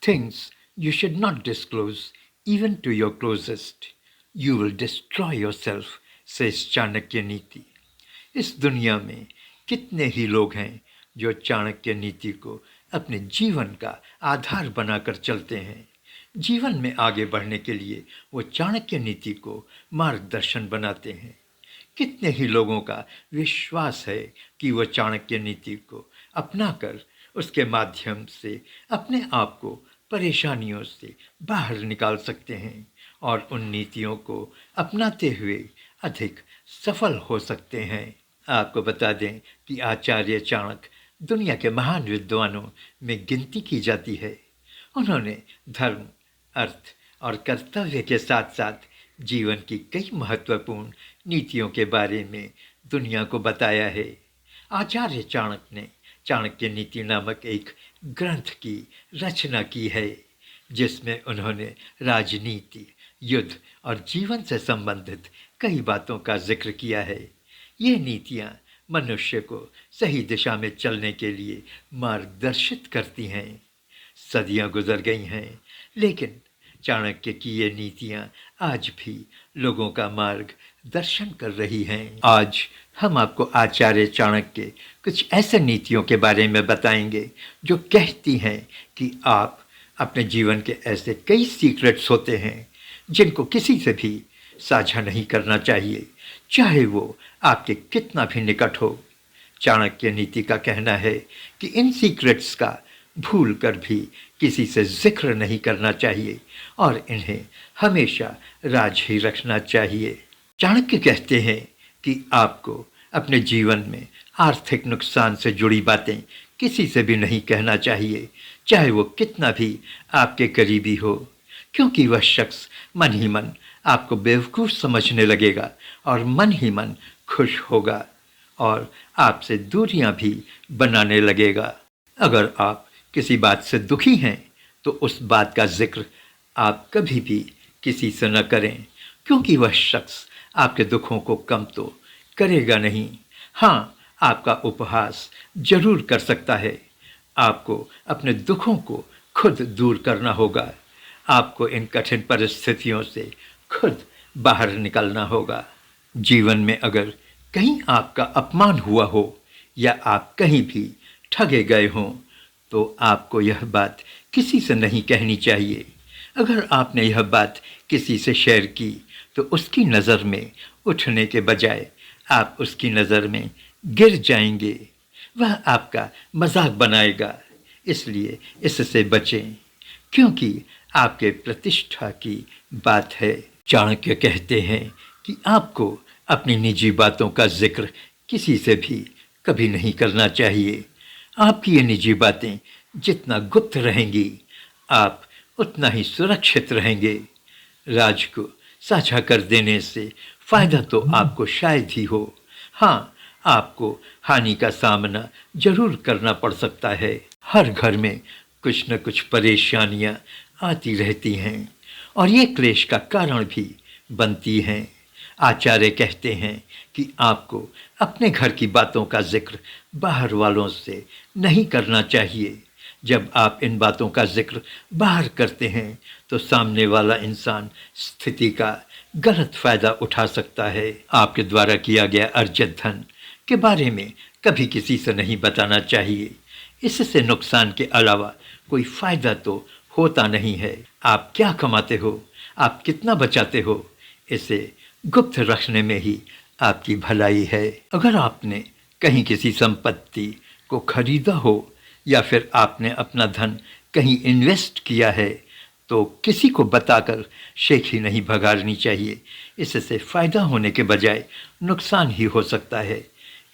Things you should not disclose even to your closest. You will destroy yourself, says Chanakya नीति. इस दुनिया में कितने ही लोग हैं जो चाणक्य नीति को अपने जीवन का आधार बनाकर चलते हैं. जीवन में आगे बढ़ने के लिए वो चाणक्य नीति को मार्गदर्शन बनाते हैं. कितने ही लोगों का विश्वास है कि वो चाणक्य नीति को अपनाकर उसके माध्यम से अपने आप को परेशानियों से बाहर निकाल सकते हैं और उन नीतियों को अपनाते हुए अधिक सफल हो सकते हैं. आपको बता दें कि आचार्य चाणक्य दुनिया के महान विद्वानों में गिनती की जाती है. उन्होंने धर्म, अर्थ और कर्तव्य के साथ साथ जीवन की कई महत्वपूर्ण नीतियों के बारे में दुनिया को बताया है. आचार्य चाणक्य ने चाणक्य नीति नामक एक ग्रंथ की रचना की है जिसमें उन्होंने राजनीति, युद्ध और जीवन से संबंधित कई बातों का जिक्र किया है. ये नीतियाँ मनुष्य को सही दिशा में चलने के लिए मार्गदर्शित करती हैं. सदियाँ गुजर गई हैं, लेकिन चाणक्य की ये नीतियाँ आज भी लोगों का मार्गदर्शन कर रही हैं. आज हम आपको आचार्य चाणक्य के कुछ ऐसे नीतियों के बारे में बताएंगे जो कहती हैं कि आप अपने जीवन के ऐसे कई सीक्रेट्स होते हैं जिनको किसी से भी साझा नहीं करना चाहिए, चाहे वो आपके कितना भी निकट हो. चाणक्य नीति का कहना है कि इन सीक्रेट्स का भूल कर भी किसी से जिक्र नहीं करना चाहिए और इन्हें हमेशा राज ही रखना चाहिए. चाणक्य कहते हैं कि आपको अपने जीवन में आर्थिक नुकसान से जुड़ी बातें किसी से भी नहीं कहना चाहिए, चाहे वो कितना भी आपके करीबी हो, क्योंकि वह शख्स मन ही मन आपको बेवकूफ़ समझने लगेगा और मन ही मन खुश होगा और आपसे दूरियां भी बनाने लगेगा. अगर आप किसी बात से दुखी हैं तो उस बात का जिक्र आप कभी भी किसी से न करें, क्योंकि वह शख्स आपके दुखों को कम तो करेगा नहीं, हाँ आपका उपहास जरूर कर सकता है. आपको अपने दुखों को खुद दूर करना होगा. आपको इन कठिन परिस्थितियों से खुद बाहर निकलना होगा. जीवन में अगर कहीं आपका अपमान हुआ हो या आप कहीं भी ठगे गए हों तो आपको यह बात किसी से नहीं कहनी चाहिए. अगर आपने यह बात किसी से शेयर की तो उसकी नज़र में उठने के बजाय आप उसकी नज़र में गिर जाएंगे. वह आपका मजाक बनाएगा, इसलिए इससे बचें, क्योंकि आपके प्रतिष्ठा की बात है. चाणक्य कहते हैं कि आपको अपनी निजी बातों का जिक्र किसी से भी कभी नहीं करना चाहिए. आपकी ये निजी बातें जितना गुप्त रहेंगी, आप उतना ही सुरक्षित रहेंगे. राज को साझा कर देने से फ़ायदा तो आपको शायद ही हो, हाँ आपको हानि का सामना जरूर करना पड़ सकता है. हर घर में कुछ न कुछ परेशानियां आती रहती हैं और ये क्लेश का कारण भी बनती हैं. आचार्य कहते हैं कि आपको अपने घर की बातों का जिक्र बाहर वालों से नहीं करना चाहिए. जब आप इन बातों का जिक्र बाहर करते हैं तो सामने वाला इंसान स्थिति का गलत फ़ायदा उठा सकता है. आपके द्वारा किया गया अर्जित धन के बारे में कभी किसी से नहीं बताना चाहिए. इससे नुकसान के अलावा कोई फ़ायदा तो होता नहीं है. आप क्या कमाते हो, आप कितना बचाते हो, इसे गुप्त रखने में ही आपकी भलाई है. अगर आपने कहीं किसी संपत्ति को खरीदा हो या फिर आपने अपना धन कहीं इन्वेस्ट किया है तो किसी को बताकर शेखी नहीं भगाड़नी चाहिए. इससे फ़ायदा होने के बजाय नुकसान ही हो सकता है,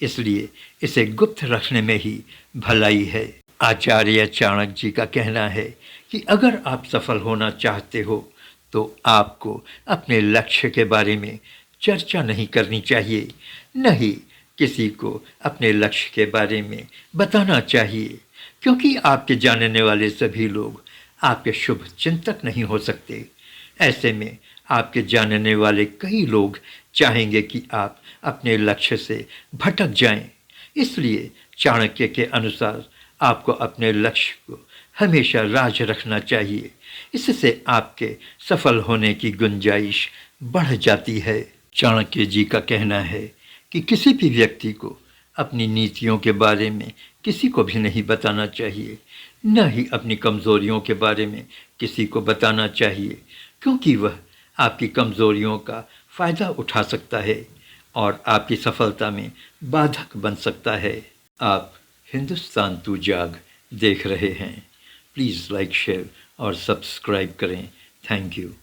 इसलिए इसे गुप्त रखने में ही भलाई है. आचार्य चाणक्य जी का कहना है कि अगर आप सफल होना चाहते हो तो आपको अपने लक्ष्य के बारे में चर्चा नहीं करनी चाहिए, नहीं किसी को अपने लक्ष्य के बारे में बताना चाहिए, क्योंकि आपके जानने वाले सभी लोग आपके शुभ चिंतक नहीं हो सकते. ऐसे में आपके जानने वाले कई लोग चाहेंगे कि आप अपने लक्ष्य से भटक जाएं. इसलिए चाणक्य के अनुसार आपको अपने लक्ष्य को हमेशा राज रखना चाहिए। इससे आपके सफल होने की गुंजाइश बढ़ जाती है। चाणक्य जी का कहना है कि किसी भी व्यक्ति को अपनी नीतियों के बारे में किसी को भी नहीं बताना चाहिए, न ही अपनी कमज़ोरियों के बारे में किसी को बताना चाहिए, क्योंकि वह आपकी कमज़ोरियों का फ़ायदा उठा सकता है और आपकी सफलता में बाधक बन सकता है। आप हिंदुस्तान तू जाग देख रहे हैं। प्लीज़ लाइक, शेयर और सब्सक्राइब करें। Thank you.